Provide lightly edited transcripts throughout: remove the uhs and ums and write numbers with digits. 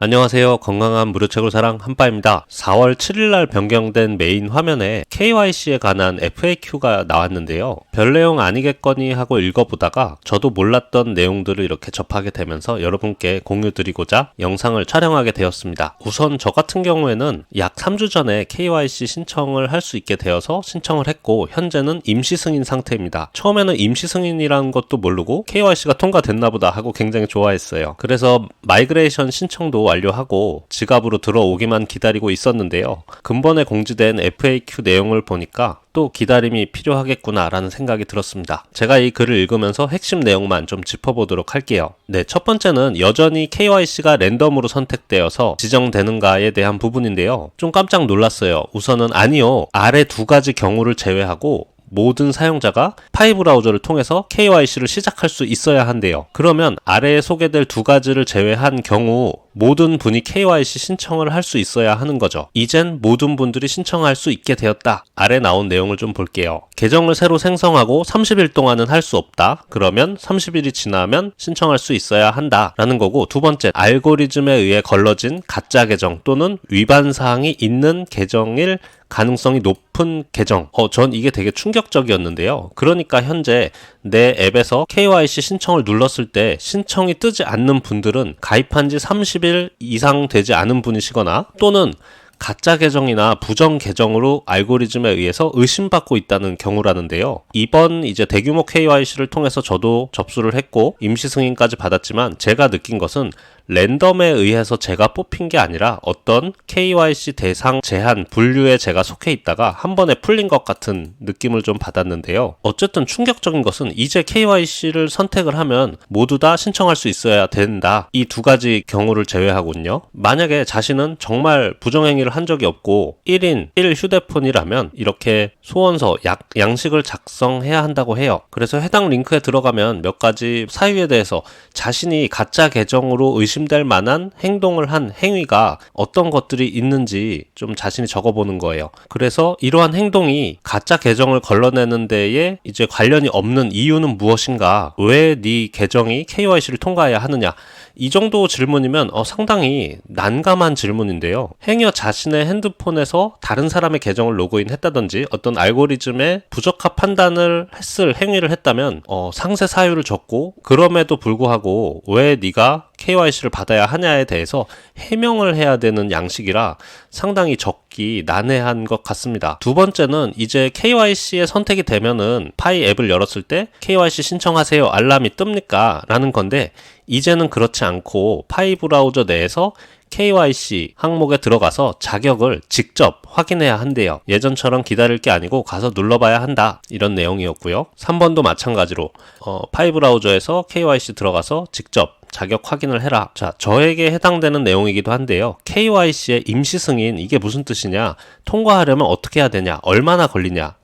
안녕하세요. 건강한 무료채굴 사랑 한빠입니다. 4월 7일날 변경된 메인 화면에 KYC에 관한 FAQ가 나왔는데요. 별 내용 아니겠거니 하고 읽어보다가 저도 몰랐던 내용들을 이렇게 접하게 되면서 여러분께 공유드리고자 영상을 촬영하게 되었습니다. 우선 저 같은 경우에는 약 3주 전에 KYC 신청을 할 수 있게 되어서 신청을 했고 현재는 임시 승인 상태입니다. 처음에는 임시 승인이라는 것도 모르고 KYC가 통과됐나 보다 하고 굉장히 좋아했어요. 그래서 마이그레이션 신청도 완료하고 지갑으로 들어오기만 기다리고 있었는데요. 근본에 공지된 FAQ 내용을 보니까 또 기다림이 필요하겠구나 라는 생각이 들었습니다. 제가 이 글을 읽으면서 핵심 내용만 좀 짚어보도록 할게요. 네, 첫 번째는 여전히 KYC가 랜덤으로 선택되어서 지정되는가에 대한 부분인데요. 좀 깜짝 놀랐어요. 우선은 아니요. 아래 두 가지 경우를 제외하고 모든 사용자가 파이 브라우저를 통해서 KYC를 시작할 수 있어야 한대요. 그러면 아래에 소개될 두 가지를 제외한 경우 모든 분이 KYC 신청을 할 수 있어야 하는 거죠. 이젠 모든 분들이 신청할 수 있게 되었다. 아래 나온 내용을 좀 볼게요. 계정을 새로 생성하고 30일 동안은 할 수 없다. 그러면 30일이 지나면 신청할 수 있어야 한다. 라는 거고, 두 번째, 알고리즘에 의해 걸러진 가짜 계정 또는 위반 사항이 있는 계정일 가능성이 높은 계정. 전 이게 되게 충격적이었는데요. 그러니까 현재 내 앱에서 KYC 신청을 눌렀을 때 신청이 뜨지 않는 분들은 가입한 지 30일 이상 되지 않은 분이시거나 또는 가짜 계정이나 부정 계정으로 알고리즘에 의해서 의심받고 있다는 경우라는데요. 이번 이제 대규모 KYC를 통해서 저도 접수를 했고 임시 승인까지 받았지만 제가 느낀 것은 랜덤에 의해서 제가 뽑힌 게 아니라 어떤 KYC 대상 제한 분류에 제가 속해 있다가 한 번에 풀린 것 같은 느낌을 좀 받았는데요. 어쨌든 충격적인 것은 이제 KYC를 선택을 하면 모두 다 신청할 수 있어야 된다. 이 두 가지 경우를 제외하군요. 만약에 자신은 정말 부정행위를 한 적이 없고 1인 1 휴대폰이라면 이렇게 소원서, 양식을 작성해야 한다고 해요. 그래서 해당 링크에 들어가면 몇 가지 사유에 대해서 자신이 가짜 계정으로 의심될 만한 행동을 한 행위가 어떤 것들이 있는지 좀 자신이 적어보는 거예요. 그래서 이러한 행동이 가짜 계정을 걸러내는 데에 이제 관련이 없는 이유는 무엇인가? 왜 네 계정이 KYC를 통과해야 하느냐? 이 정도 질문이면 상당히 난감한 질문인데요. 행여 자신의 핸드폰에서 다른 사람의 계정을 로그인했다든지 어떤 알고리즘에 부적합 판단을 했을 행위를 했다면 상세 사유를 적고 그럼에도 불구하고 왜 네가 KYC를 받아야 하냐에 대해서 해명을 해야 되는 양식이라 상당히 적기 난해한 것 같습니다. 두 번째는 이제 KYC에 선택이 되면은 파이 앱을 열었을 때 KYC 신청하세요 알람이 뜹니까? 라는 건데 이제는 그렇지 않고 파이 브라우저 내에서 KYC 항목에 들어가서 자격을 직접 확인해야 한대요. 예전처럼 기다릴 게 아니고 가서 눌러봐야 한다. 이런 내용이었고요. 3번도 마찬가지로 파이 브라우저에서 KYC 들어가서 직접 자격 확인을 해라. 자, 저에게 해당되는 내용이기도 한데요. KYC의 임시 승인 이게 무슨 뜻이냐? 통과하려면 어떻게 해야 되냐? 얼마나 걸리냐?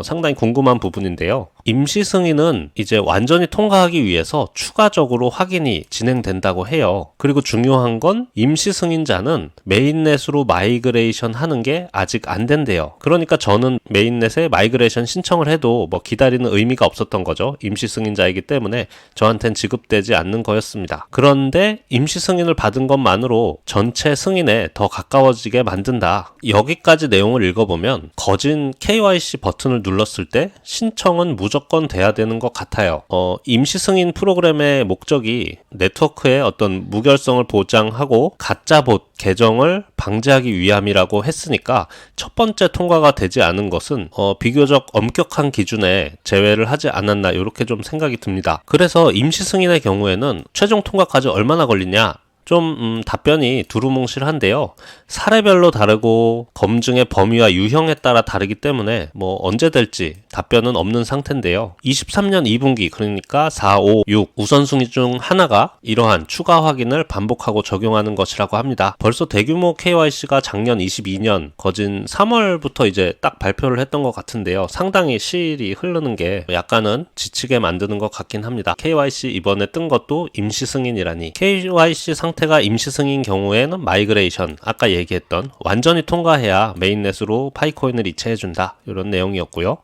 상당히 궁금한 부분인데요. 임시 승인은 이제 완전히 통과하기 위해서 추가적으로 확인이 진행된다고 해요. 그리고 중요한 건 임시 승인자는 메인넷으로 마이그레이션 하는 게 아직 안 된대요. 그러니까 저는 메인넷에 마이그레이션 신청을 해도 기다리는 의미가 없었던 거죠. 임시 승인자이기 때문에 저한텐 지급되지 않는 거였습니다. 그런데 임시 승인을 받은 것만으로 전체 승인에 더 가까워지게 만든다. 여기까지 내용을 읽어보면 거진 KYC 버튼을 눌렀을 때 신청은 무조건 돼야 되는 것 같아요. 임시 승인 프로그램의 목적이 네트워크의 어떤 무결성을 보장하고 가짜 봇 계정을 방지하기 위함이라고 했으니까 첫 번째 통과가 되지 않은 것은 비교적 엄격한 기준에 제외를 하지 않았나 이렇게 좀 생각이 듭니다. 그래서 임시 승인의 경우에는 최종 통과까지 얼마나 걸리냐? 좀 답변이 두루뭉실한데요. 사례별로 다르고 검증의 범위와 유형에 따라 다르기 때문에 언제 될지 답변은 없는 상태인데요. 23년 2분기 그러니까 4, 5, 6 우선순위 중 하나가 이러한 추가 확인을 반복하고 적용하는 것이라고 합니다. 벌써 대규모 KYC가 작년 22년 거진 3월부터 이제 딱 발표를 했던 것 같은데요. 상당히 시일이 흐르는 게 약간은 지치게 만드는 것 같긴 합니다. KYC 이번에 뜬 것도 임시 승인이라니. KYC 상태가 임시 승인 경우에는 마이그레이션 아까 얘기했던 완전히 통과해야 메인넷으로 파이코인을 이체해준다 이런 내용이었고요.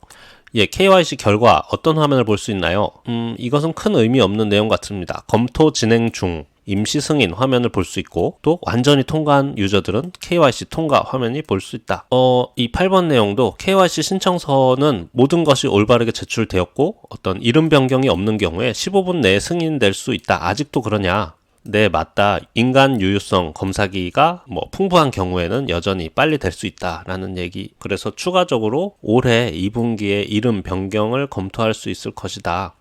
KYC 결과 어떤 화면을 볼 수 있나요? 이것은 큰 의미 없는 내용 같습니다. 검토 진행 중 임시 승인 화면을 볼 수 있고 또 완전히 통과한 유저들은 KYC 통과 화면이 볼 수 있다. 이 8번 내용도 KYC 신청서는 모든 것이 올바르게 제출되었고 어떤 이름 변경이 없는 경우에 15분 내에 승인될 수 있다. 아직도 그러냐? 네, 맞다. 인간 유효성 검사기가 풍부한 경우에는 여전히 빨리 될 수 있다라는 얘기. 그래서 추가적으로 올해 2분기에 이름 변경을 검토할 수 있을 것이다.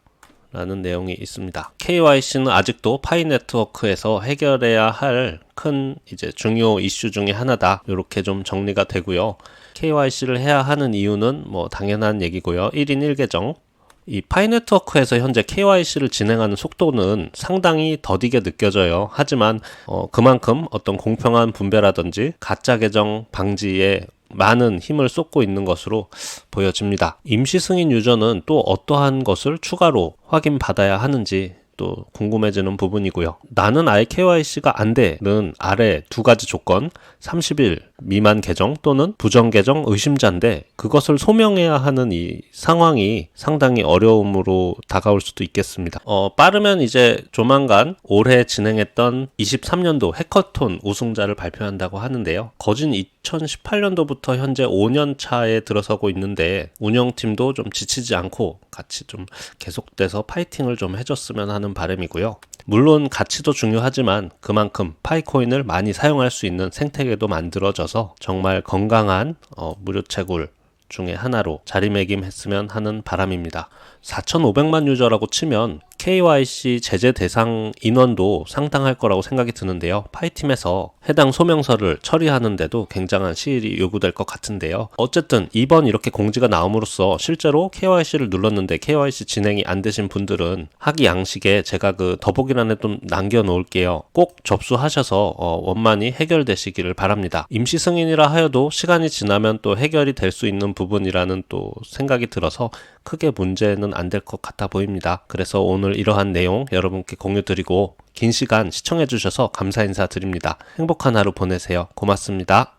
라는 내용이 있습니다. KYC는 아직도 파이 네트워크에서 해결해야 할 큰 중요 이슈 중에 하나다. 이렇게 좀 정리가 되고요. KYC를 해야 하는 이유는 당연한 얘기고요. 1인 1계정. 이 파이 네트워크에서 현재 KYC를 진행하는 속도는 상당히 더디게 느껴져요. 하지만 그만큼 어떤 공평한 분배라든지 가짜 계정 방지에 많은 힘을 쏟고 있는 것으로 보여집니다. 임시 승인 유저는 또 어떠한 것을 추가로 확인받아야 하는지 또 궁금해지는 부분이고요. 나는 아예 KYC가 안 되는 아래 두 가지 조건, 30일 미만 계정 또는 부정 계정 의심자인데 그것을 소명해야 하는 이 상황이 상당히 어려움으로 다가올 수도 있겠습니다. 빠르면 조만간 올해 진행했던 23년도 해커톤 우승자를 발표한다고 하는데요. 거진 2018년도부터 현재 5년 차에 들어서고 있는데 운영팀도 좀 지치지 않고 같이 좀 계속돼서 파이팅을 좀 해줬으면 하는 바람이고요. 물론 가치도 중요하지만 그만큼 파이코인을 많이 사용할 수 있는 생태계도 만들어져서 정말 건강한 무료 채굴 중에 하나로 자리매김했으면 하는 바람입니다. 4,500만 유저라고 치면 KYC 제재 대상 인원도 상당할 거라고 생각이 드는데요. 파이팀에서 해당 소명서를 처리하는데도 굉장한 시일이 요구될 것 같은데요. 어쨌든 이번 이렇게 공지가 나옴으로써 실제로 KYC를 눌렀는데 KYC 진행이 안 되신 분들은 하기 양식에 제가 그 더보기란에 좀 남겨놓을게요. 꼭 접수하셔서 원만히 해결되시기를 바랍니다. 임시 승인이라 하여도 시간이 지나면 또 해결이 될 수 있는 부분이라는 또 생각이 들어서 크게 문제는 안 될 것 같아 보입니다. 그래서 오늘 이러한 내용 여러분께 공유드리고 긴 시간 시청해 주셔서 감사 인사드립니다. 행복한 하루 보내세요. 고맙습니다.